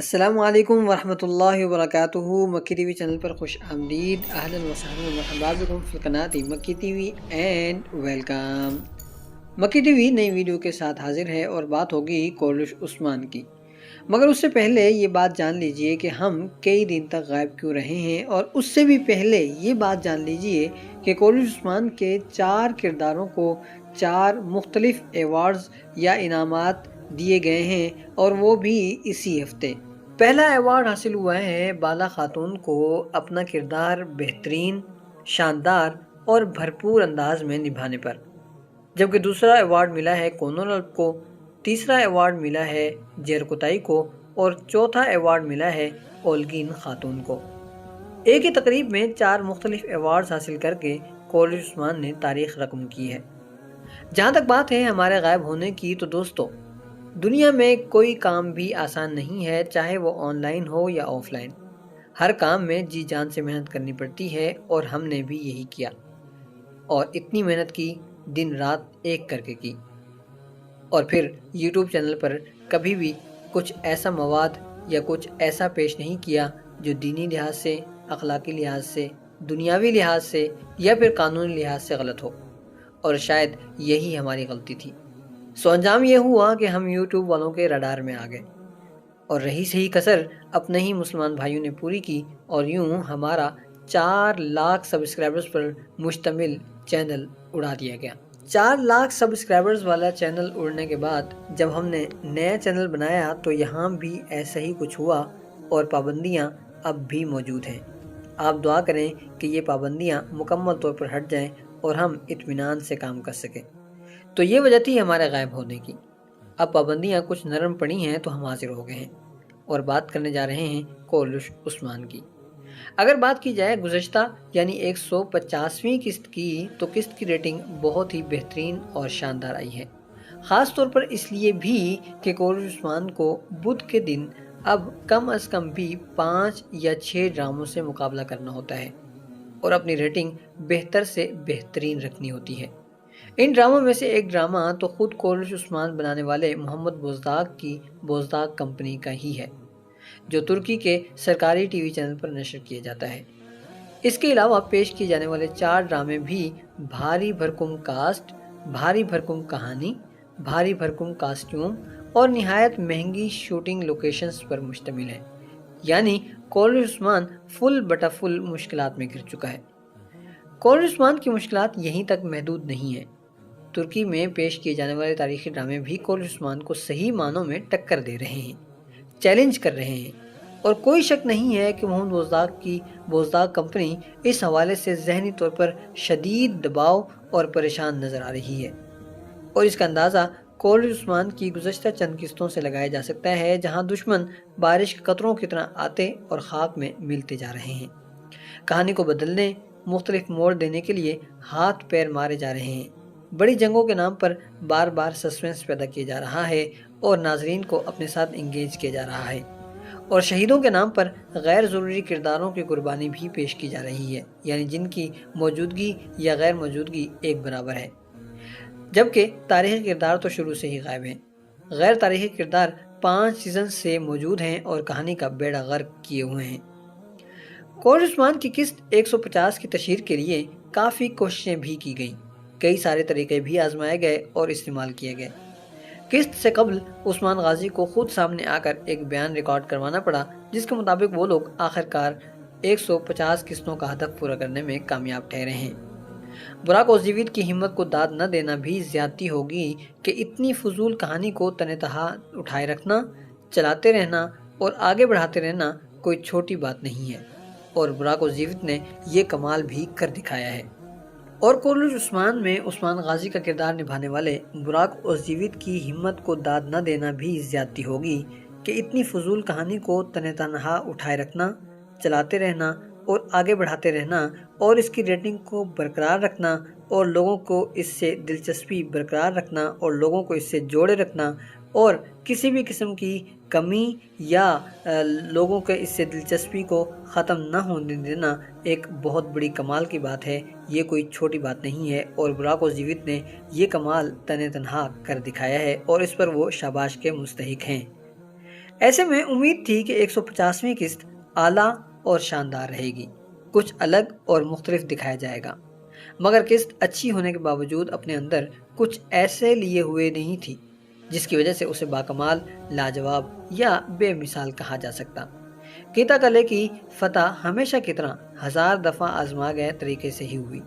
السلام علیکم ورحمۃ اللہ وبرکاتہ۔ مکی ٹی وی چینل پر خوش آمدید۔ اہلا وسہلا مرحبا بکم فی القناۃ مکی ٹی وی اینڈ ویلکم۔ مکی ٹی وی نئی ویڈیو کے ساتھ حاضر ہے اور بات ہوگی کورلش عثمان کی، مگر اس سے پہلے یہ بات جان لیجئے کہ ہم کئی دن تک غائب کیوں رہے ہیں، اور اس سے بھی پہلے یہ بات جان لیجئے کہ کورلش عثمان کے 4 کرداروں کو 4 مختلف ایوارڈز یا انعامات دیے گئے ہیں، اور وہ بھی اسی ہفتے۔ پہلا ایوارڈ حاصل ہوا ہے بالا خاتون کو اپنا کردار بہترین، شاندار اور بھرپور انداز میں نبھانے پر، جبکہ دوسرا ایوارڈ ملا ہے کونولب کو، تیسرا ایوارڈ ملا ہے جیرکوتائی کو، اور چوتھا ایوارڈ ملا ہے اولگین خاتون کو۔ ایک ہی تقریب میں 4 مختلف ایوارڈز حاصل کر کے کورلش عثمان نے تاریخ رقم کی ہے۔ جہاں تک بات ہے ہمارے غائب ہونے کی، تو دوستو، دنیا میں کوئی کام بھی آسان نہیں ہے، چاہے وہ آن لائن ہو یا آف لائن۔ ہر کام میں جی جان سے محنت کرنی پڑتی ہے، اور ہم نے بھی یہی کیا، اور اتنی محنت کی، دن رات ایک کر کے کی، اور پھر یوٹیوب چینل پر کبھی بھی کچھ ایسا مواد یا کچھ ایسا پیش نہیں کیا جو دینی لحاظ سے، اخلاقی لحاظ سے، دنیاوی لحاظ سے یا پھر قانونی لحاظ سے غلط ہو، اور شاید یہی ہماری غلطی تھی۔ سو انجام یہ ہوا کہ ہم یوٹیوب والوں کے رڈار میں آ گئے، اور رہی صحیح کسر اپنے ہی مسلمان بھائیوں نے پوری کی، اور یوں ہمارا 4 لاکھ سبسکرائبرز پر مشتمل چینل اڑا دیا گیا۔ 4 لاکھ سبسکرائبرز والا چینل اڑنے کے بعد جب ہم نے نیا چینل بنایا تو یہاں بھی ایسا ہی کچھ ہوا، اور پابندیاں اب بھی موجود ہیں۔ آپ دعا کریں کہ یہ پابندیاں مکمل طور پر ہٹ جائیں اور ہم اطمینان سے کام کر سکیں۔ تو یہ وجہ تھی ہمارے غائب ہونے کی۔ اب پابندیاں کچھ نرم پڑی ہیں تو ہم حاضر ہو گئے ہیں، اور بات کرنے جا رہے ہیں کورلش عثمان کی۔ اگر بات کی جائے گزشتہ یعنی 150ویں قسط کی، تو قسط کی ریٹنگ بہت ہی بہترین اور شاندار آئی ہے، خاص طور پر اس لیے بھی کہ کورلش عثمان کو بدھ کے دن اب کم از کم بھی 5 یا 6 ڈراموں سے مقابلہ کرنا ہوتا ہے، اور اپنی ریٹنگ بہتر سے بہترین رکھنی ہوتی ہے۔ ان ڈراموں میں سے ایک ڈرامہ تو خود کورلش عثمان بنانے والے محمد بوزداگ کی بوزداگ کمپنی کا ہی ہے، جو ترکی کے سرکاری ٹی وی چینل پر نشر کیا جاتا ہے۔ اس کے علاوہ پیش کیے جانے والے 4 ڈرامے بھی بھاری بھرکم کاسٹ، بھاری بھرکم کہانی، بھاری بھرکم کاسٹیوم اور نہایت مہنگی شوٹنگ لوکیشنز پر مشتمل ہیں، یعنی کورلش عثمان فل بٹا فل مشکلات میں گر چکا ہے۔ کورلش عثمان کی مشکلات یہیں تک محدود نہیں ہیں۔ ترکی میں پیش کیے جانے والے تاریخی ڈرامے بھی کورلش عثمان کو صحیح معنوں میں ٹکر دے رہے ہیں، چیلنج کر رہے ہیں، اور کوئی شک نہیں ہے کہ محمد بوزداگ کی بوزداگ کمپنی اس حوالے سے ذہنی طور پر شدید دباؤ اور پریشان نظر آ رہی ہے، اور اس کا اندازہ کورلش عثمان کی گزشتہ چند قسطوں سے لگایا جا سکتا ہے، جہاں دشمن بارش کے قطروں کی طرح آتے اور خاک میں ملتے جا رہے ہیں۔ کہانی کو بدلنے، مختلف موڑ دینے کے لیے ہاتھ پیر مارے جا رہے ہیں، بڑی جنگوں کے نام پر بار بار سسپینس پیدا کیا جا رہا ہے، اور ناظرین کو اپنے ساتھ انگیج کیا جا رہا ہے، اور شہیدوں کے نام پر غیر ضروری کرداروں کی قربانی بھی پیش کی جا رہی ہے، یعنی جن کی موجودگی یا غیر موجودگی ایک برابر ہے، جبکہ تاریخی کردار تو شروع سے ہی غائب ہیں۔ غیر تاریخی کردار 5 سیزن سے موجود ہیں اور کہانی کا بیڑا غرق کیے ہوئے ہیں۔ کورلش عثمان کی قسط 150 کی تشہیر کے لیے کافی کوششیں بھی کی گئیں، کئی سارے طریقے بھی آزمائے گئے اور استعمال کیے گئے۔ قسط سے قبل عثمان غازی کو خود سامنے آ کر ایک بیان ریکارڈ کروانا پڑا، جس کے مطابق وہ لوگ آخرکار 150 قسطوں کا ہدف پورا کرنے میں کامیاب ٹھہرے ہیں۔ براک اوزیویٹ کی ہمت کو داد نہ دینا بھی زیادتی ہوگی کہ اتنی فضول کہانی کو تنتہا اٹھائے رکھنا، چلاتے رہنا اور آگے بڑھاتے رہنا کوئی چھوٹی بات نہیں ہے، اور براک اوزیویٹ نے یہ کمال بھی کر دکھایا ہے۔ اور کورلش عثمان میں عثمان غازی کا کردار نبھانے والے براک اوزیویٹ کی ہمت کو داد نہ دینا بھی زیادتی ہوگی کہ اتنی فضول کہانی کو تنہا اٹھائے رکھنا، چلاتے رہنا اور آگے بڑھاتے رہنا، اور اس کی ریٹنگ کو برقرار رکھنا، اور لوگوں کو اس سے دلچسپی برقرار رکھنا، اور لوگوں کو اس سے جوڑے رکھنا، اور کسی بھی قسم کی کمی یا لوگوں کے اس سے دلچسپی کو ختم نہ ہونے دینا ایک بہت بڑی کمال کی بات ہے، یہ کوئی چھوٹی بات نہیں ہے، اور براک اوزیویٹ نے یہ کمال تنہا کر دکھایا ہے، اور اس پر وہ شاباش کے مستحق ہیں۔ ایسے میں امید تھی کہ 150ویں قسط اعلیٰ اور شاندار رہے گی، کچھ الگ اور مختلف دکھایا جائے گا، مگر قسط اچھی ہونے کے باوجود اپنے اندر کچھ ایسے لیے ہوئے نہیں تھی جس کی وجہ سے اسے باکمال، لاجواب یا بے مثال کہا جا سکتا۔ کیتا کلے کی فتح ہمیشہ کی طرح 1000 دفعہ آزما گئے طریقے سے ہی ہوئی۔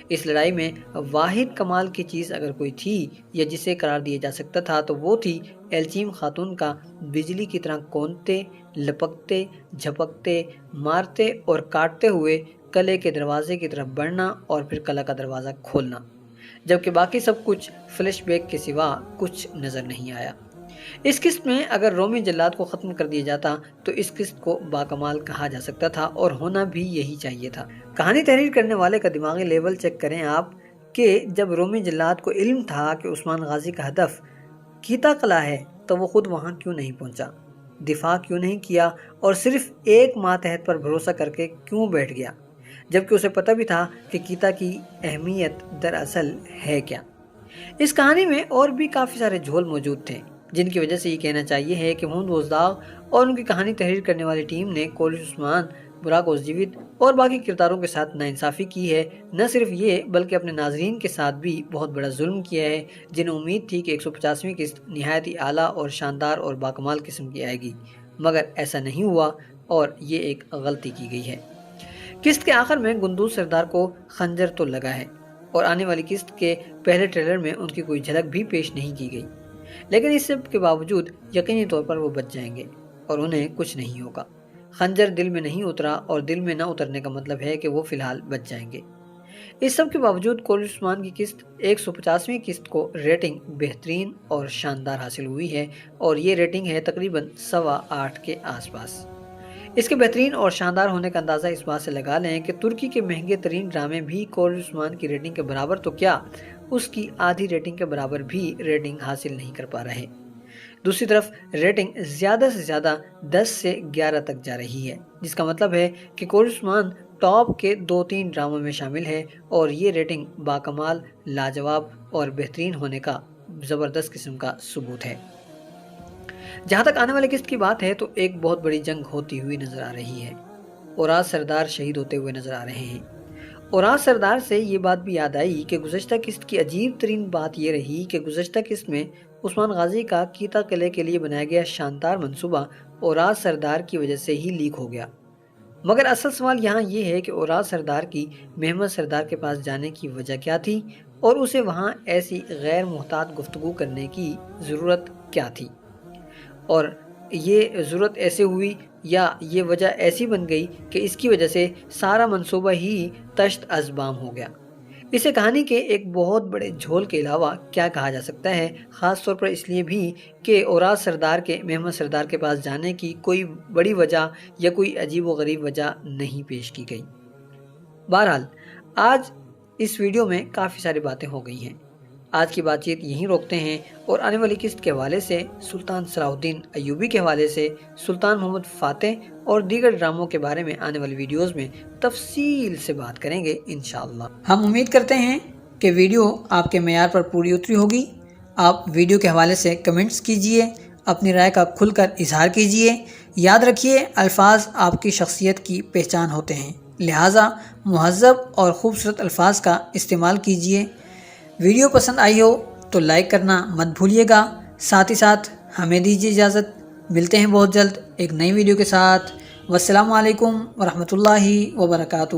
اس لڑائی میں واحد کمال کی چیز اگر کوئی تھی یا جسے قرار دیا جا سکتا تھا تو وہ تھی ایلچیم خاتون کا بجلی کی طرح کونتے، لپکتے، جھپکتے، مارتے اور کاٹتے ہوئے کلے کے دروازے کی طرف بڑھنا اور پھر کلا کا دروازہ کھولنا، جبکہ باقی سب کچھ فلیش بیک کے سوا کچھ نظر نہیں آیا۔ اس قسط میں اگر رومی جلاد کو ختم کر دیا جاتا تو اس قسط کو باکمال کہا جا سکتا تھا، اور ہونا بھی یہی چاہیے تھا۔ کہانی تحریر کرنے والے کا دماغی لیول چیک کریں آپ کہ جب رومی جلاد کو علم تھا کہ عثمان غازی کا ہدف کیتا قلعہ ہے تو وہ خود وہاں کیوں نہیں پہنچا، دفاع کیوں نہیں کیا اور صرف ایک ماتحت پر بھروسہ کر کے کیوں بیٹھ گیا، جبکہ اسے پتہ بھی تھا کہ کیتا کی اہمیت دراصل ہے کیا۔ اس کہانی میں اور بھی کافی سارے جھول موجود تھے جن کی وجہ سے یہ کہنا چاہیے ہے کہ ہند بزداغ اور ان کی کہانی تحریر کرنے والی ٹیم نے کولش عثمان، براک اوزجیوت اور باقی کرداروں کے ساتھ ناانصافی کی ہے۔ نہ صرف یہ بلکہ اپنے ناظرین کے ساتھ بھی بہت بڑا ظلم کیا ہے جنہیں امید تھی کہ 150ویں قسط نہایت ہی اعلیٰ اور شاندار اور باکمال قسم کی آئے گی، مگر ایسا نہیں ہوا اور یہ ایک غلطی کی گئی ہے۔ قسط کے آخر میں گندوز سردار کو خنجر تو لگا ہے اور آنے والی قسط کے پہلے ٹریلر میں ان کی کوئی جھلک بھی پیش نہیں کی گئی، لیکن اس سب کے باوجود یقینی طور پر وہ بچ جائیں گے اور انہیں کچھ نہیں ہوگا۔ خنجر دل میں نہیں اترا اور دل میں نہ اترنے کا مطلب ہے کہ وہ فی الحال بچ جائیں گے۔ اس سب کے باوجود کولش عثمان کی قسط 150ویں قسط کو ریٹنگ بہترین اور شاندار حاصل ہوئی ہے، اور یہ ریٹنگ ہے تقریباً 8.25 کے آس پاس۔ اس کے بہترین اور شاندار ہونے کا اندازہ اس بات سے لگا لیں کہ ترکی کے مہنگے ترین ڈرامے بھی کولش عثمان کی ریٹنگ کے برابر تو کیا، اس کی آدھی ریٹنگ کے برابر بھی ریٹنگ حاصل نہیں کر پا رہے۔ دوسری طرف ریٹنگ زیادہ سے زیادہ 10 سے 11 تک جا رہی ہے، جس کا مطلب ہے کہ کولش عثمان ٹاپ کے 2-3 ڈراموں میں شامل ہے، اور یہ ریٹنگ باکمال، لاجواب اور بہترین ہونے کا زبردست قسم کا ثبوت ہے۔ جہاں تک آنے والے قسط کی بات ہے تو ایک بہت بڑی جنگ ہوتی ہوئی نظر آ رہی ہے، اوراز سردار شہید ہوتے ہوئے نظر آ رہے ہیں۔ اوراز سردار سے یہ بات بھی یاد آئی کہ گزشتہ قسط کی عجیب ترین بات یہ رہی کہ گزشتہ قسط میں عثمان غازی کا کیتا قلعے کے لیے بنایا گیا شاندار منصوبہ اوراز سردار کی وجہ سے ہی لیک ہو گیا، مگر اصل سوال یہاں یہ ہے کہ اوراز سردار کی محمد سردار کے پاس جانے کی وجہ کیا تھی، اور اسے وہاں ایسی غیر محتاط گفتگو کرنے کی ضرورت کیا تھی، اور یہ ضرورت ایسے ہوئی یا یہ وجہ ایسی بن گئی کہ اس کی وجہ سے سارا منصوبہ ہی تشت از بام ہو گیا۔ اسے کہانی کے ایک بہت بڑے جھول کے علاوہ کیا کہا جا سکتا ہے، خاص طور پر اس لیے بھی کہ اوراز سردار کے محمد سردار کے پاس جانے کی کوئی بڑی وجہ یا کوئی عجیب و غریب وجہ نہیں پیش کی گئی۔ بہرحال آج اس ویڈیو میں کافی ساری باتیں ہو گئی ہیں، آج کی بات چیت یہیں روکتے ہیں، اور آنے والی قسط کے حوالے سے، سلطان صلاح الدین ایوبی کے حوالے سے، سلطان محمد فاتح اور دیگر ڈراموں کے بارے میں آنے والی ویڈیوز میں تفصیل سے بات کریں گے انشاءاللہ۔ ہم امید کرتے ہیں کہ ویڈیو آپ کے معیار پر پوری اتری ہوگی۔ آپ ویڈیو کے حوالے سے کمنٹس کیجئے، اپنی رائے کا کھل کر اظہار کیجئے۔ یاد رکھیے الفاظ آپ کی شخصیت کی پہچان ہوتے ہیں، لہٰذا مہذب اور خوبصورت الفاظ کا استعمال کیجئے۔ ویڈیو پسند آئی ہو تو لائک کرنا مت بھولیے گا، ساتھ ہی ساتھ ہمیں دیجیے اجازت، ملتے ہیں بہت جلد ایک نئی ویڈیو کے ساتھ۔ والسلام علیکم ورحمۃ اللہ وبرکاتہ۔